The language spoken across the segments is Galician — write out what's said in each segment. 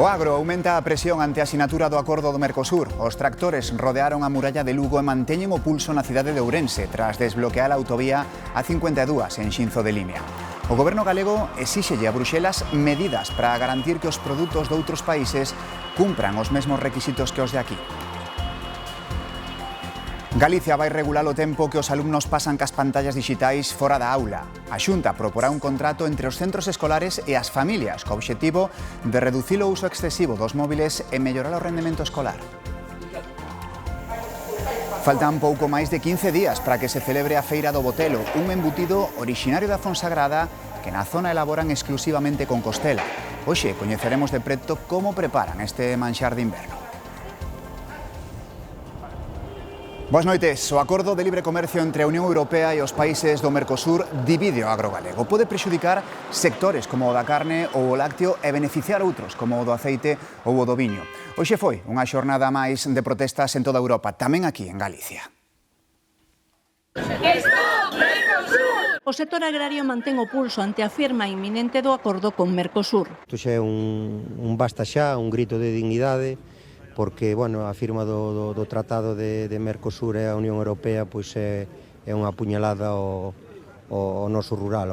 O agro aumenta a presión ante a asinatura do acordo do Mercosur. Os tractores rodearon a muralla de Lugo e manteñen o pulso na cidade de Ourense tras desbloquear a autovía A52 en Xinzo de Limia. O goberno galego exíxelle a Bruxelas medidas para garantir que os produtos de outros países cumpran os mesmos requisitos que os de aquí. Galicia vai regular o tempo que os alumnos pasan cas pantallas digitais fora da aula. A Xunta proporá un contrato entre os centros escolares e as familias co obxectivo de reducir o uso excesivo dos móviles e mellorar o rendemento escolar. Faltan pouco máis de 15 días para que se celebre a Feira do Botelo, un embutido orixinario da Fonsagrada que na zona elaboran exclusivamente con costela. Hoxe coñeceremos de preto como preparan este manxar de inverno. Boas noites. O acordo de libre comercio entre a Unión Europea e os países do Mercosur divide o agro galego. Pode prexudicar sectores como o da carne ou o lácteo e beneficiar outros como o do aceite ou o do viño. Hoxe foi unha xornada máis de protestas en toda Europa, tamén aquí en Galicia. O sector agrario mantén o pulso ante a firma inminente do acordo con Mercosur. Isto xa é un basta xa, un grito de dignidade, porque a firma do Tratado de Mercosur e a Unión Europea pois é unha puñalada ao noso rural.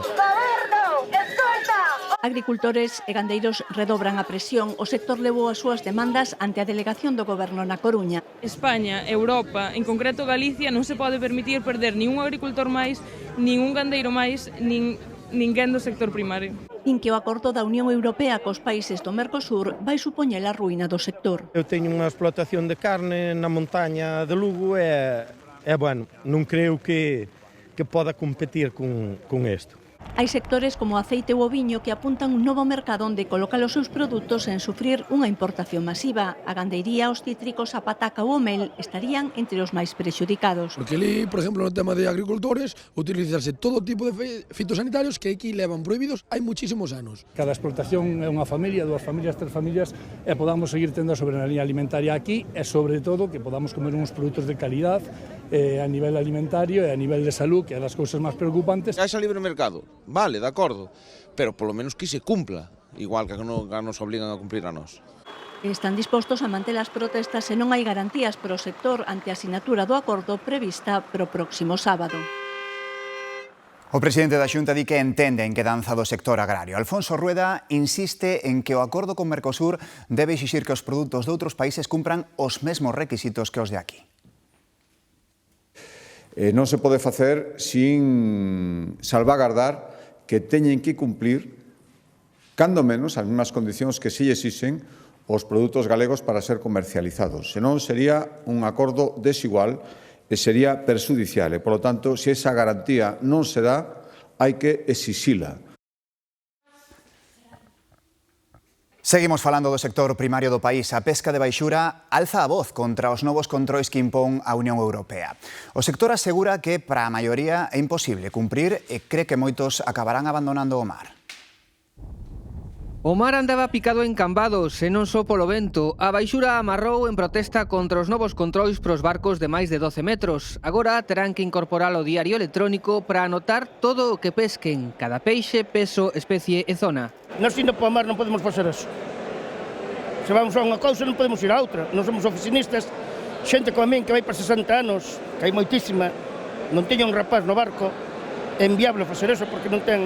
Agricultores e gandeiros redobran a presión. O sector levou as súas demandas ante a delegación do Goberno na Coruña. España, Europa, en concreto Galicia, non se pode permitir perder nin un agricultor máis, nin un gandeiro máis, nin ninguén do sector primario. Din que o acordo da Unión Europea cos países do Mercosur vai supoñer a ruína do sector. Eu teño unha explotación de carne na montaña de Lugo e non creo que poda competir con isto. Hai sectores como o aceite ou o viño que apuntan un novo mercado onde colocar os seus produtos en sufrir unha importación masiva. A gandeiría, os cítricos, a pataca ou o mel estarían entre os máis prexudicados. Porque ali, por exemplo, no tema de agricultores, utilizarse todo tipo de fitosanitarios que aquí levan prohibidos hai muchísimos anos. Cada explotación é unha familia, dúas familias, tres familias, e podamos seguir tendo a soberanía alimentaria aquí e, sobre todo, que podamos comer uns produtos de calidad a nivel alimentario e a nivel de salud, que é das cousas máis preocupantes. Haxa libre mercado, vale, de acordo, pero polo menos que se cumpla, igual que nos obligan a cumplir a nós. Están dispostos a manter as protestas se non hai garantías para o sector ante a asinatura do acordo prevista para o próximo sábado. O presidente da Xunta di que entende en que danza do sector agrario. Alfonso Rueda insiste en que o acordo con Mercosur debe exixir que os produtos de outros países cumpran os mesmos requisitos que os de aquí. Non se pode facer sin salvagardar que teñen que cumplir, cando menos, as mesmas condicións que se exixen os produtos galegos para ser comercializados. Senón sería un acordo desigual e sería perxudicial. E, polo tanto, se esa garantía non se dá, hai que exixila. Seguimos falando do sector primario do país. A pesca de baixura alza a voz contra os novos controis que impón a Unión Europea. O sector asegura que para a maioría é imposible cumprir e cree que moitos acabarán abandonando o mar. O mar andaba picado en Cambados e non só polo vento. A baixura amarrou en protesta contra os novos controis pros barcos de máis de 12 metros. Agora terán que incorporar o diario electrónico para anotar todo o que pesquen, cada peixe, peso, especie e zona. Nós indo para o mar non podemos facer eso. Se vamos a unha cousa non podemos ir a outra. Nós somos oficinistas, xente como a min que vai para 60 anos, que hai moitísima, non teña un rapaz no barco, é inviable facer eso porque non ten...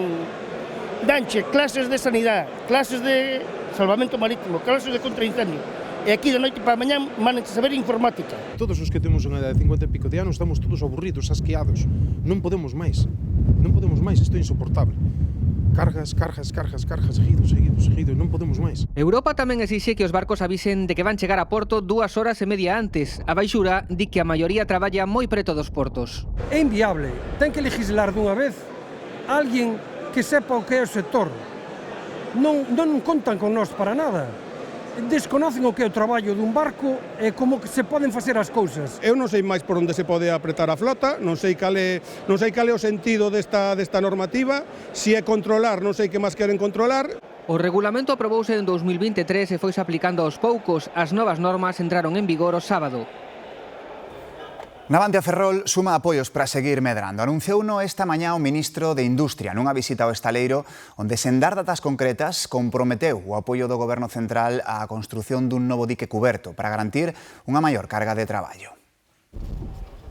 Danche clases de sanidade, clases de salvamento marítimo, clases de contraincendio. E aquí de noite para mañá mandan saber informática. Todos os que temos unha edad de 50 e pico de anos estamos todos aburridos, asqueados. Non podemos máis, isto é insoportable. Cargas, seguido, non podemos máis. Europa tamén exixe que os barcos avisen de que van chegar a porto 2 horas e media antes. A baixura di que a maioría traballa moi preto dos portos. É inviable, ten que legislar dunha vez alguén que sepa o que é o sector. Non contan con nós para nada. Desconocen o que é o traballo dun barco e como que se poden facer as cousas. Eu non sei máis por onde se pode apretar a flota, non sei cal é o sentido desta normativa, se é controlar, non sei que máis queren controlar. O regulamento aprobouse en 2023 e foise aplicando aos poucos. As novas normas entraron en vigor o sábado. Navantia Ferrol suma apoios para seguir medrando. Anunciouno esta mañá o ministro de Industria nunha visita ao estaleiro, onde, sen dar datas concretas, comprometeu o apoio do Goberno central á construción dun novo dique cuberto para garantir unha maior carga de traballo.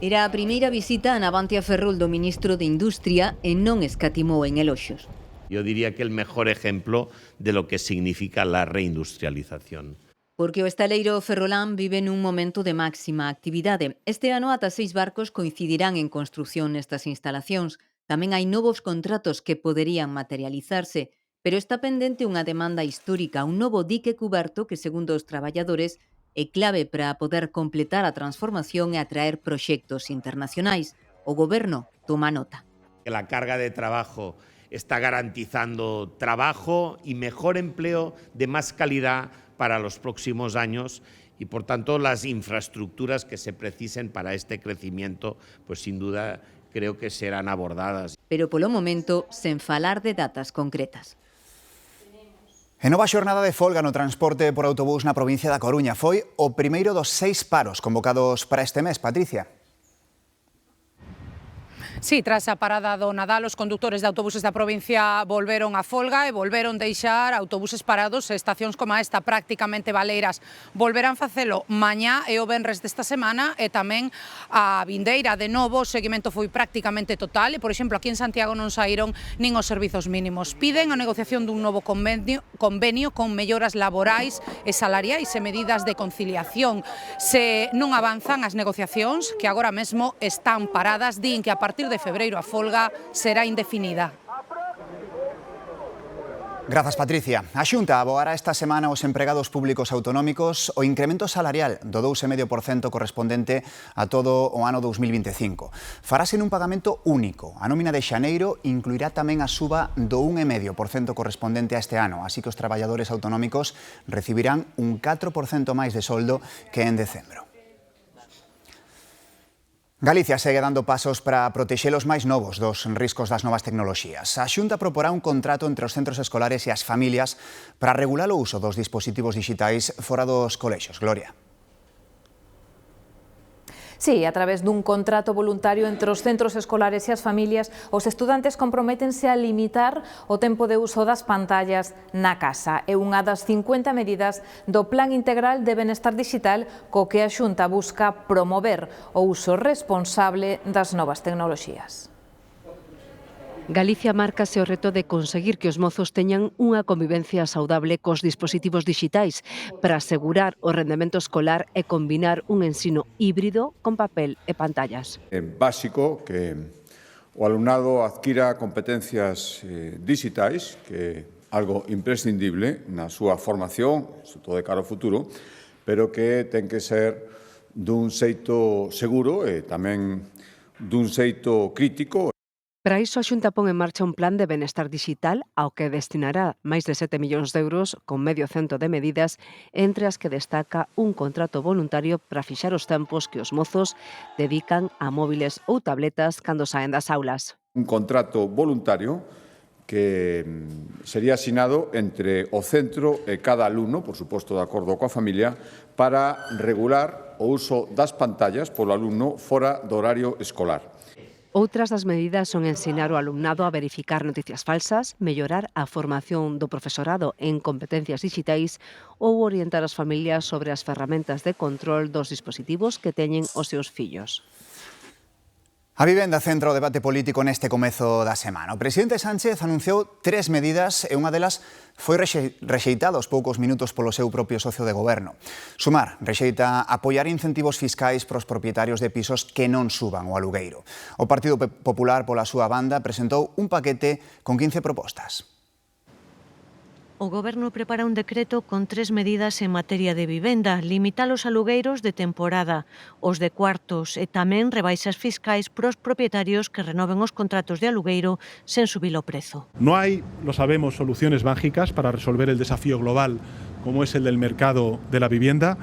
Era a primeira visita a Navantia Ferrol do ministro de Industria e non escatimou en eloxios. Yo diría que el mejor ejemplo de lo que significa la reindustrialización. Porque o estaleiro ferrolán vive nun momento de máxima actividade. Este ano ata 6 barcos coincidirán en construción nestas instalacións. Tamén hai novos contratos que poderían materializarse, pero está pendente unha demanda histórica, un novo dique cuberto que, segundo os traballadores, é clave para poder completar a transformación e atraer proxectos internacionais. O Goberno toma nota. La carga de trabajo está garantizando trabajo y mejor empleo de más calidad para los próximos años y, por tanto, las infraestructuras que se precisen para este crecimiento, pues sin duda creo que serán abordadas. Pero polo momento, sen falar de datas concretas. E nova xornada de folga no transporte por autobús na provincia da Coruña. Foi o primeiro dos 6 paros convocados para este mes, Patricia. Sí, tras a parada do Nadal, os condutores de autobuses da provincia volveron a folga e volveron deixar autobuses parados e estacións como esta prácticamente baleiras. Volverán facelo mañá e o venres desta semana e tamén a vindeira. De novo, o seguimento foi prácticamente total e, por exemplo, aquí en Santiago non saíron nin os servizos mínimos. Piden a negociación dun novo convenio con melloras laborais e salariais e medidas de conciliación. Se non avanzan as negociacións, que agora mesmo están paradas, din que a partir de febreiro a folga será indefinida. Grazas, Patricia. A Xunta aboará esta semana aos empregados públicos autonómicos o incremento salarial do 2,5% correspondente a todo o ano 2025. Farase nun pagamento único. A nómina de xaneiro incluirá tamén a suba do 1,5% correspondente a este ano, así que os traballadores autonómicos recibirán un 4% máis de soldo que en decembro. Galicia segue dando pasos para protexer os máis novos dos riscos das novas tecnoloxías. A Xunta proporá un contrato entre os centros escolares e as familias para regular o uso dos dispositivos digitais fora dos colexios. Gloria. Sí, a través dun contrato voluntario entre os centros escolares e as familias, os estudantes comprométense a limitar o tempo de uso das pantallas na casa. É unha das 50 medidas do Plan Integral de Benestar Digital co que a Xunta busca promover o uso responsable das novas tecnoloxías. Galicia márcase o reto de conseguir que os mozos teñan unha convivencia saudable cos dispositivos digitais para asegurar o rendemento escolar e combinar un ensino híbrido con papel e pantallas. É básico que o alumnado adquira competencias digitais, que é algo imprescindible na súa formación, sobre todo de cara ao futuro, pero que ten que ser dun xeito seguro e tamén dun xeito crítico. Para iso, a Xunta pon en marcha un plan de benestar digital ao que destinará máis de 7 millóns de euros con medio cento de medidas, entre as que destaca un contrato voluntario para fixar os tempos que os mozos dedican a móviles ou tabletas cando saen das aulas. Un contrato voluntario que sería asinado entre o centro e cada alumno, por suposto de acordo coa familia, para regular o uso das pantallas polo alumno fora do horario escolar. Outras das medidas son ensinar o alumnado a verificar noticias falsas, mellorar a formación do profesorado en competencias digitais ou orientar as familias sobre as ferramentas de control dos dispositivos que teñen os seus fillos. A vivenda centra o debate político neste comezo da semana. O presidente Sánchez anunciou 3 medidas e unha delas foi rexeitada aos poucos minutos polo seu propio socio de goberno. Sumar rexeita apoiar incentivos fiscais para os propietarios de pisos que non suban o alugueiro. O Partido Popular, pola súa banda, presentou un paquete con 15 propostas. O Goberno prepara un decreto con 3 medidas en materia de vivenda, limitar os alugueiros de temporada, os de cuartos e tamén rebaixas fiscais para os propietarios que renoven os contratos de alugueiro sen subir o prezo. No hay, lo sabemos, soluciones mágicas para resolver el desafío global como es el del mercado de la vivienda,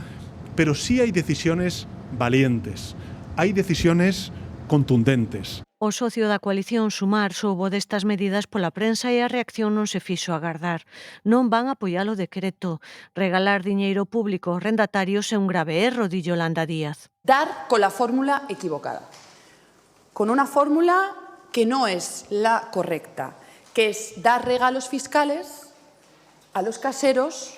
pero sí hay decisiones valientes. Hay decisiones contundentes. O socio da coalición Sumar soubo destas medidas pola prensa e a reacción non se fixo agardar. Non van apoiar o decreto. Regalar diñeiro público aos rendatarios é un grave erro, di Yolanda Díaz. Dar con la fórmula equivocada. Con una fórmula que no es la correcta, que es dar regalos fiscales a los caseros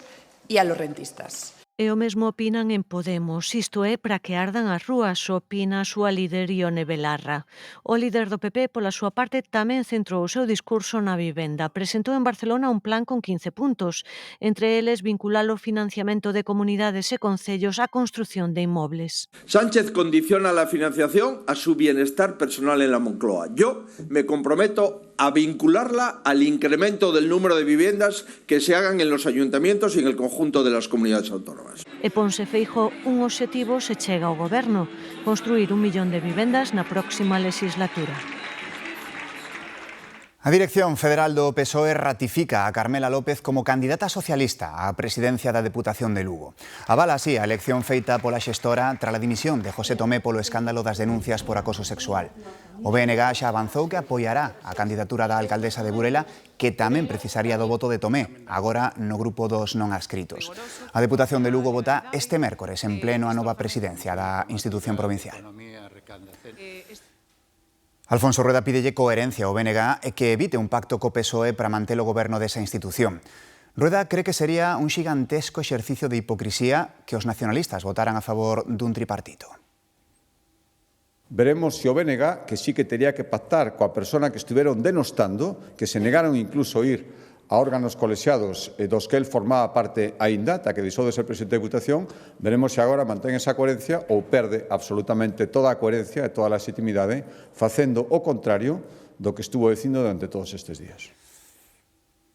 y a los rentistas. E o mesmo opinan en Podemos, isto é para que ardan as rúas, opina a súa líder Ione Belarra. O líder do PP, pola súa parte, tamén centrou o seu discurso na vivenda. Presentou en Barcelona un plan con 15 puntos, entre eles vincular o financiamento de comunidades e concellos á construción de inmobles. Sánchez condiciona la financiación a su bienestar personal en la Moncloa. Yo me comprometo a vincularla al incremento del número de viviendas que se hagan en los ayuntamientos y en el conjunto de las comunidades autónomas. E ponse Feijóo un obxectivo se chega ao goberno, construir 1 millón de vivendas na próxima legislatura. A Dirección Federal do PSOE ratifica a Carmela López como candidata socialista á presidencia da Deputación de Lugo. Avala así a elección feita pola xestora tras a dimisión de José Tomé polo escándalo das denuncias por acoso sexual. O BNG xa avanzou que apoiará a candidatura da alcaldesa de Burela, que tamén precisaría do voto de Tomé, agora no grupo dos non adscritos. A Deputación de Lugo vota este mércores en pleno a nova presidencia da institución provincial. Alfonso Rueda pídelle coherencia ao BNG e que evite un pacto co PSOE para manter o goberno desa institución. Rueda cree que sería un xigantesco exercicio de hipocrisía que os nacionalistas votaran a favor dun tripartito. Veremos se o BNG, que sí que tería que pactar coa persona que estiveron denostando, que se negaron incluso a ir a órganos colexiados dos que él formaba parte aínda, ata que deixou de ser presidente de Deputación, veremos se agora mantén esa coherencia ou perde absolutamente toda a coherencia e toda a legitimidade facendo o contrario do que estuvo dicindo durante todos estes días.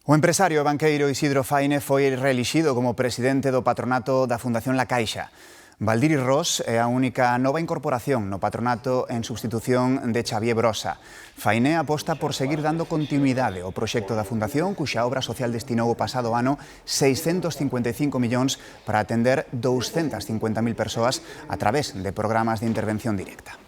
O empresario e banqueiro Isidro Faine foi reelixido como presidente do patronato da Fundación La Caixa. Valdiri Ros é a única nova incorporación no patronato en substitución de Xavier Brosa. Faine aposta por seguir dando continuidade ao proxecto da Fundación, cuxa obra social destinou o pasado ano 655 millóns para atender 250.000 persoas a través de programas de intervención directa.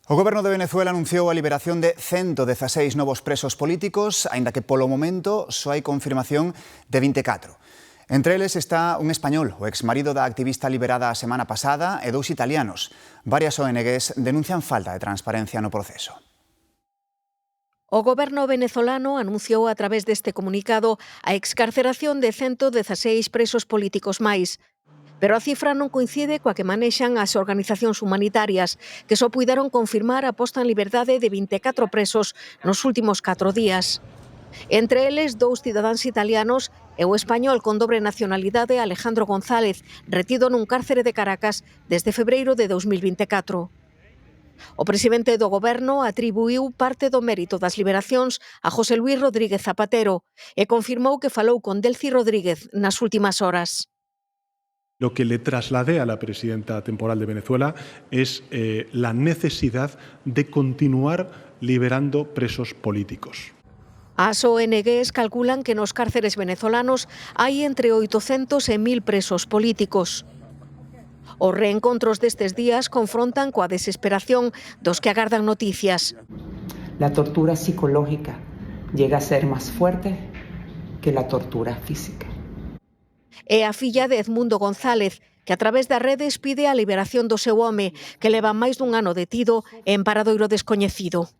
O goberno de Venezuela anunciou a liberación de 116 novos presos políticos, aínda que polo momento só hai confirmación de 24. Entre eles está un español, o exmarido da activista liberada a semana pasada, e 2 italianos. Varias ONGs denuncian falta de transparencia no proceso. O goberno venezolano anunciou a través deste comunicado a excarceración de 116 presos políticos máis. Pero a cifra non coincide coa que manexan as organizacións humanitarias, que só puideron confirmar a posta en liberdade de 24 presos nos últimos 4 días. Entre eles, 2 cidadáns italianos e o español con dobre nacionalidade Alejandro González, retido nun cárcere de Caracas desde febreiro de 2024. O presidente do goberno atribuiu parte do mérito das liberacións a José Luis Rodríguez Zapatero e confirmou que falou con Delcy Rodríguez nas últimas horas. Lo que le trasladé a la presidenta temporal de Venezuela es la necesidad de continuar liberando presos políticos. As ONGs calculan que nos cárceres venezolanos hai entre 800 e 1.000 presos políticos. Os reencontros destes días confrontan coa desesperación dos que agardan noticias. La tortura psicológica llega a ser más fuerte que la tortura física. É a filla de Edmundo González, que a través das redes pide a liberación do seu home, que leva máis dun ano detido en paradoiro descoñecido.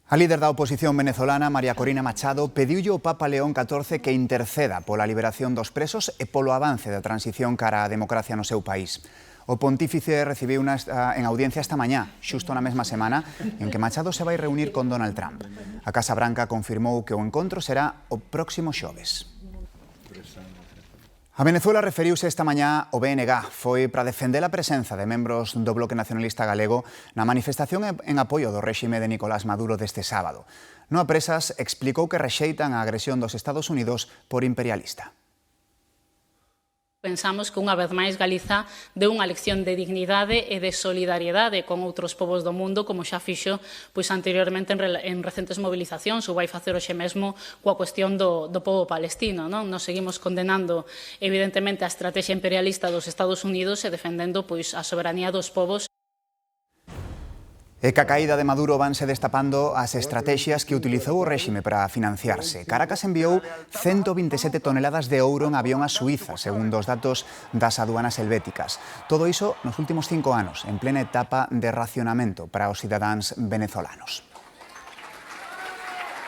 A líder da oposición venezolana, María Corina Machado, pediulle ao Papa León XIV que interceda pola liberación dos presos e polo avance da transición cara á democracia no seu país. O pontífice recibiu en audiencia esta mañá, xusto na mesma semana, en que Machado se vai reunir con Donald Trump. A Casa Branca confirmou que o encontro será o próximo xoves. A Venezuela referiuse esta mañá o BNG. Foi para defender a presenza de membros do Bloque Nacionalista Galego na manifestación en apoio do réxime de Nicolás Maduro deste sábado. Noa Presas explicou que rexeitan a agresión dos Estados Unidos por imperialista. Pensamos que unha vez máis Galiza deu unha lección de dignidade e de solidariedade con outros povos do mundo, como xa fixo anteriormente en recentes movilizacións, ou vai facer hoxe mesmo coa cuestión do povo palestino. Nos seguimos condenando, evidentemente, a estrategia imperialista dos Estados Unidos e defendendo a soberanía dos povos. E ca caída de Maduro vanse destapando as estrategias que utilizou o réxime para financiarse. Caracas enviou 127 toneladas de ouro en avión a Suiza, segundo os datos das aduanas helvéticas. Todo iso nos últimos 5 anos, en plena etapa de racionamento para os cidadáns venezolanos.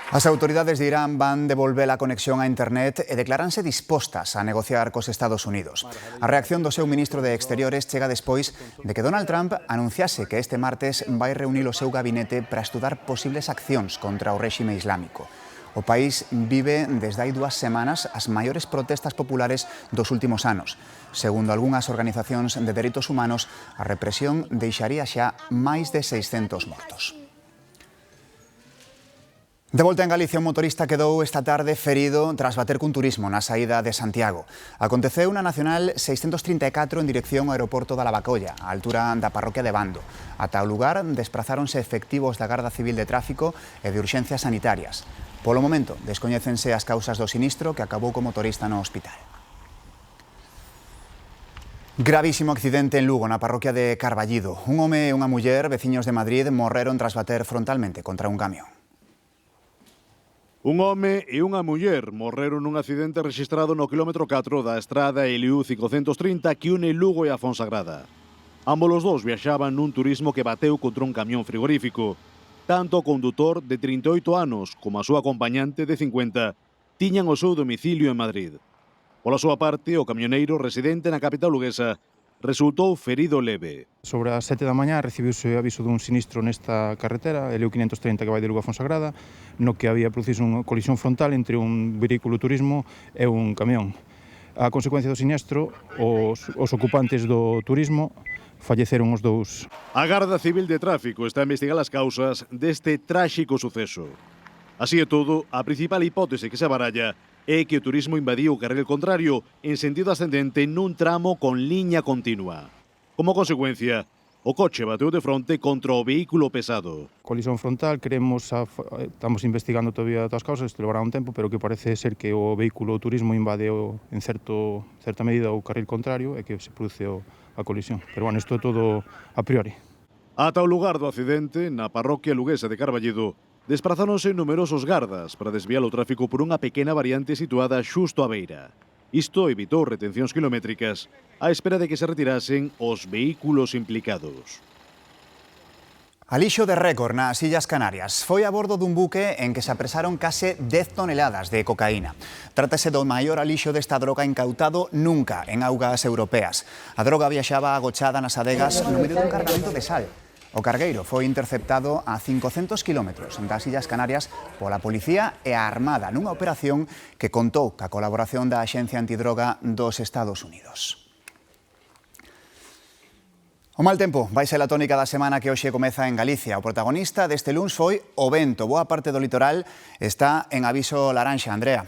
As autoridades de Irán van devolver a conexión a internet e declaranse dispostas a negociar cos Estados Unidos. A reacción do seu ministro de Exteriores chega despois de que Donald Trump anunciase que este martes vai reunir o seu gabinete para estudar posibles accións contra o réxime islámico. O país vive desde hai 2 semanas as maiores protestas populares dos últimos anos. Segundo algunhas organizacións de dereitos humanos, a represión deixaría xa máis de 600 mortos. De volta en Galicia, un motorista quedou esta tarde ferido tras bater cun turismo na saída de Santiago. Aconteceu na Nacional 634 en dirección ao aeroporto da Lavacolla, á altura da parroquia de Bando. Ata o lugar desprazáronse efectivos da Garda Civil de Tráfico e de Urxencias Sanitarias. Polo momento, descoñécense as causas do sinistro que acabou co motorista no hospital. Gravísimo accidente en Lugo, na parroquia de Carballido. Un home e unha muller, veciños de Madrid, morreron tras bater frontalmente contra un camión. Un home e unha muller morreron nun accidente rexistrado no quilómetro 4 da estrada Eliú 530 que une Lugo e a Fonsagrada. Ambos os dous viaxaban nun turismo que bateu contra un camión frigorífico. Tanto o condutor de 38 anos como a súa acompañante de 50 tiñan o seu domicilio en Madrid. Pola súa parte, o camioneiro residente na capital luguesa resultou ferido leve. Sobre as 7 da mañá recibiuse aviso dun sinistro nesta carretera, Eliú 530 que vai de Lugo a Fonsagrada, no que había producido unha colisión frontal entre un vehículo turismo e un camión. A consecuencia do sinistro, os ocupantes do turismo falleceron os dous. A Garda Civil de Tráfico está a investigar as causas deste tráxico suceso. Así e todo, a principal hipótese que se baralla é que o turismo invadiu o carril contrario en sentido ascendente nun tramo con liña continua. Como consecuencia, o coche bateu de fronte contra o vehículo pesado. Colisión frontal, estamos investigando todavía todas as causas, isto levará un tempo, pero que parece ser que o vehículo turismo invade en certa medida o carril contrario e que se produce a colisión. Pero bueno, isto é todo a priori. Ata o lugar do accidente, na parroquia luguesa de Carballido, desprazáronse numerosos gardas para desviar o tráfico por unha pequena variante situada xusto á beira. Isto evitou retencións kilométricas á espera de que se retirasen os vehículos implicados. Alixo de récord nas Illas Canarias. Foi a bordo dun buque en que se apresaron case 10 toneladas de cocaína. Trátase do maior alixo desta droga incautado nunca en augas europeas. A droga viaxaba agochada nas adegas no medio dun cargamento de sal. O cargueiro foi interceptado a 500 kilómetros das Illas Canarias pola Policía e a Armada nunha operación que contou ca colaboración da Axencia Antidroga dos Estados Unidos. O mal tempo vai ser a tónica da semana que hoxe comeza en Galicia. O protagonista deste luns foi o vento. Boa parte do litoral está en aviso laranxa. Andrea.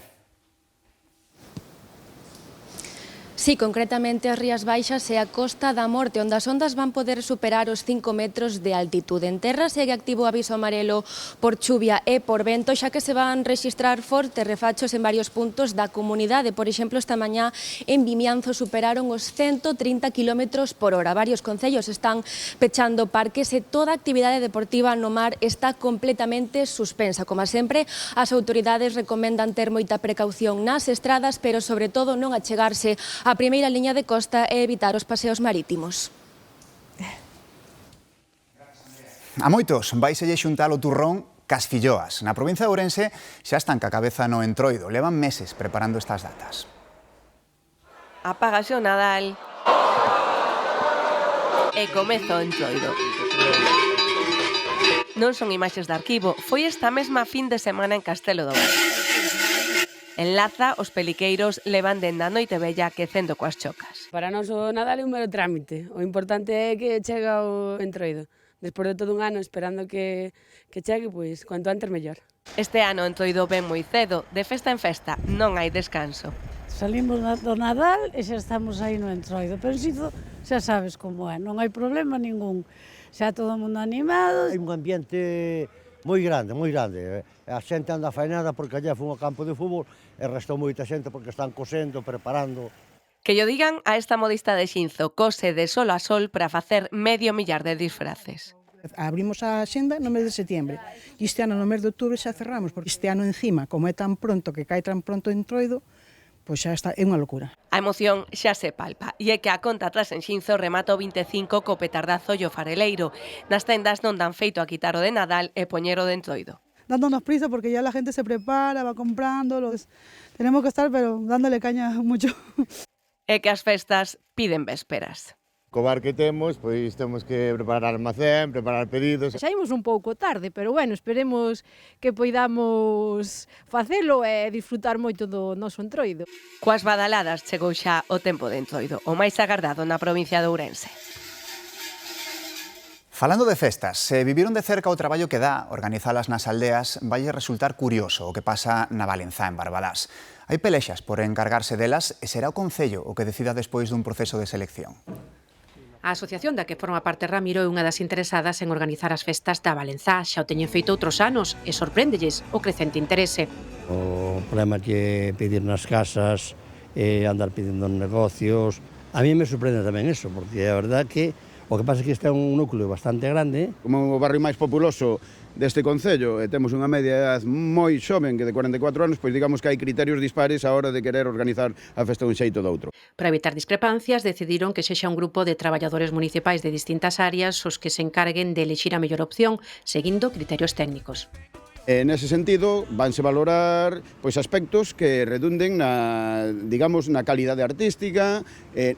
Sí, concretamente as Rías Baixas e a Costa da Morte, onde as ondas van poder superar os 5 metros de altitude. En terra segue activo o aviso amarelo por chuvia e por vento, xa que se van registrar fortes refachos en varios puntos da comunidade. Por exemplo, esta mañá en Vimianzo superaron os 130 km por hora. Varios concellos están pechando parques e toda actividade deportiva no mar está completamente suspensa. Como sempre, as autoridades recomendan ter moita precaución nas estradas, pero sobre todo non achegarse a primeira liña de costa e evitar os paseos marítimos. A moitos vaiselle xuntar o turrón cas filloas. Na provincia de Ourense xa están ca cabeza no Entroido. Levan meses preparando estas datas. Apágase o Nadal e comeza o Entroido. Non son imaxes de arquivo, foi esta mesma fin de semana en Castelo do Varo. En Laza, os peliqueiros levan dende a noite vella quecendo coas chocas. Para nós o Nadal é un mero trámite. O importante é que chega o Entroido. Despois de todo un ano esperando que chegue, pois, cuanto antes mellor. Este ano o Entroido ven moi cedo, de festa en festa, non hai descanso. Salimos do Nadal e xa estamos aí no Entroido, pero Xinzo xa sabes como é, non hai problema ningún, xa todo o mundo animado. Hai un ambiente moi grande, moi grande. A xente anda faenada porque allá foi un campo de fútbol e restou moita xente porque están cosendo, preparando. Que yo digan a esta modista de Xinzo, cose de sol a sol para facer medio millar de disfraces. Abrimos a axenda no mes de setembro e este ano no mes de outubro xa cerramos, porque este ano encima, como é tan pronto que cae tan pronto en Entroido, pois xa está, é unha locura. A emoción xa se palpa e é que a conta atrás en Xinzo remata o 25 co petardazo e o fareleiro. Nas tendas non dan feito a quitar o de Nadal e poñer o de Entroido. Dándonos prisa porque ya la gente se prepara, va comprando, tenemos que estar pero dándole caña mucho. É que as festas piden vésperas. Co bar que temos, pois temos que preparar almacén, preparar pedidos. Xa imos un pouco tarde, pero bueno, esperemos que poidamos facelo e disfrutar moito do noso Entroido. Coas badaladas chegou xa o tempo de Entroido, o máis agardado na provincia de Ourense. Falando de festas, se viviron de cerca o traballo que dá organizalas nas aldeas, vai resultar curioso o que pasa na Valenzá, en Barbadás. Hai pelexas por encargarse delas e será o Concello o que decida despois dun proceso de selección. A asociación da que forma parte Ramiro é unha das interesadas en organizar as festas da Valenzá. Xa o teñen feito outros anos e sorpréndelles o crecente interese. O problema que pedir nas casas, andar pedindo negocios. A mí me sorprende tamén eso, porque a verdad que o que pasa é que este é un núcleo bastante grande. Como o barrio máis populoso deste concello, temos unha media edad moi xoven, que de 44 anos, pois digamos que hai criterios dispares a hora de querer organizar a festa dun xeito do outro. Para evitar discrepancias, decidiron que sexa un grupo de traballadores municipais de distintas áreas os que se encarguen de elixir a mellor opción, seguindo criterios técnicos. Nese sentido, vanse valorar pois aspectos que redunden na, digamos, na calidade artística,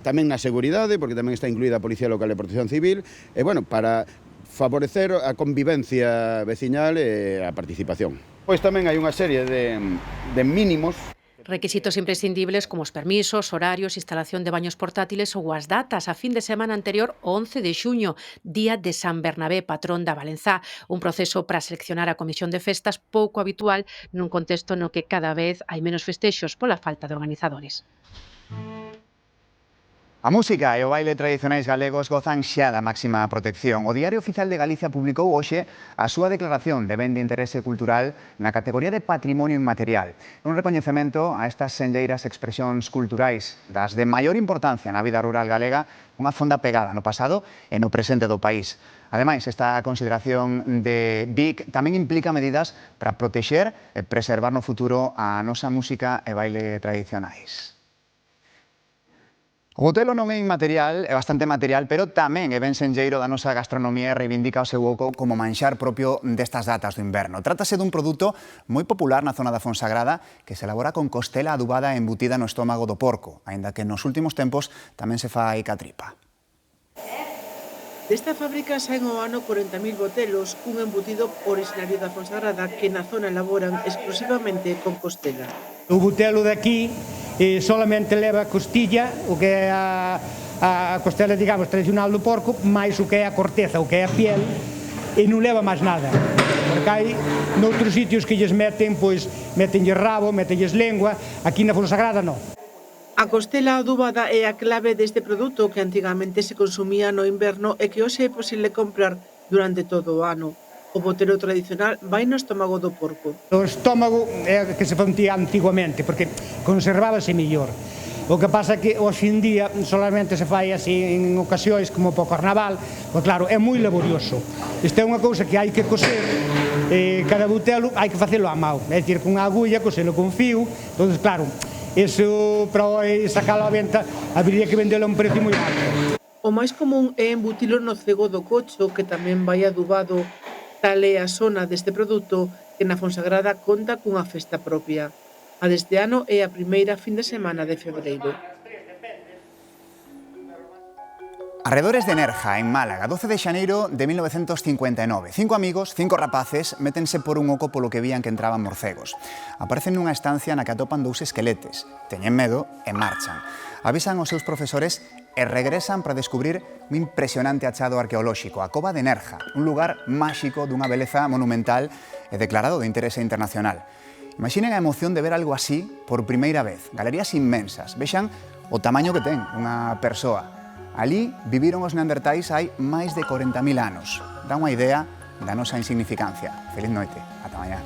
tamén na seguridade, porque tamén está incluída a Policía Local e Protección Civil, e, bueno, para favorecer a convivencia veciñal e a participación. Pois tamén hai unha serie de mínimos. Requisitos imprescindibles como os permisos, horarios, instalación de baños portátiles ou as datas a fin de semana anterior ao 11 de xuño, día de San Bernabé, patrón da Valenzá, un proceso para seleccionar a comisión de festas pouco habitual nun contexto no que cada vez hai menos festexos pola falta de organizadores. A música e o baile tradicionais galegos gozan xa da máxima protección. O Diario Oficial de Galicia publicou hoxe a súa declaración de ben de interese cultural na categoría de patrimonio inmaterial. Un recoñecemento a estas senlleiras expresións culturais das de maior importancia na vida rural galega, unha fonda pegada no pasado e no presente do país. Ademais, esta consideración de BIC tamén implica medidas para protexer e preservar no futuro a nosa música e baile tradicionais. O gotelo non é inmaterial, é bastante material, pero tamén é ben senlleiro da nosa gastronomía e reivindica o seu oco como manxar propio destas datas do inverno. Trátase dun produto moi popular na zona da Fonsagrada que se elabora con costela adubada e embutida no estómago do porco, aínda que nos últimos tempos tamén se fai ca tripa. Desta fábrica saen ao ano 40.000 botelos, un embutido originario da Fonsagrada que na zona elaboran exclusivamente con costela. O botelo daqui solamente leva costilla, o que é a costela, digamos, tradicional do porco, máis o que é a corteza, o que é a piel, e non leva máis nada. Porque hai noutros sitios que lles meten, pois, metenlles rabo, metenlles lengua, aquí na Fonsagrada non. A costela adubada é a clave deste produto que antigamente se consumía no inverno e que hoxe é posible comprar durante todo o ano. O botelo tradicional vai no estómago do porco. O estómago é que se facía antiguamente, porque conservábase mellor. O que pasa é que hoxe en día solamente se fai así en ocasións como para o carnaval, pois claro, é moi laborioso. Isto é unha cousa que hai que coser, cada botelo hai que facelo a mão, é dicir, con agulla, coselo con fío, entón, claro, iso para sacalo á venta, habería que vendelo a un precio moi alto. O máis común é embutilo no cego do cocho, que tamén vai adubado. Tal é a zona deste produto que na Fonsagrada conta cunha festa propia. A deste ano é a primeira fin de semana de febreiro. Arredores de Nerja, en Málaga, 12 de xaneiro de 1959. 5 amigos, 5 rapaces, métense por un oco polo que vían que entraban morcegos. Aparecen nunha estancia na que atopan 2 esqueletes. Teñen medo e marchan. Avisan aos seus profesores e regresan para descubrir un impresionante achado arqueolóxico, a Cova de Nerja, un lugar máxico dunha beleza monumental e declarado de interese internacional. Imaginen a emoción de ver algo así por primeira vez. Galerías inmensas. Vexan o tamaño que ten unha persoa. Ali viviron os neandertais hai máis de 40.000 anos. Dá unha idea da nosa insignificancia. Feliz noite. Ata mañá.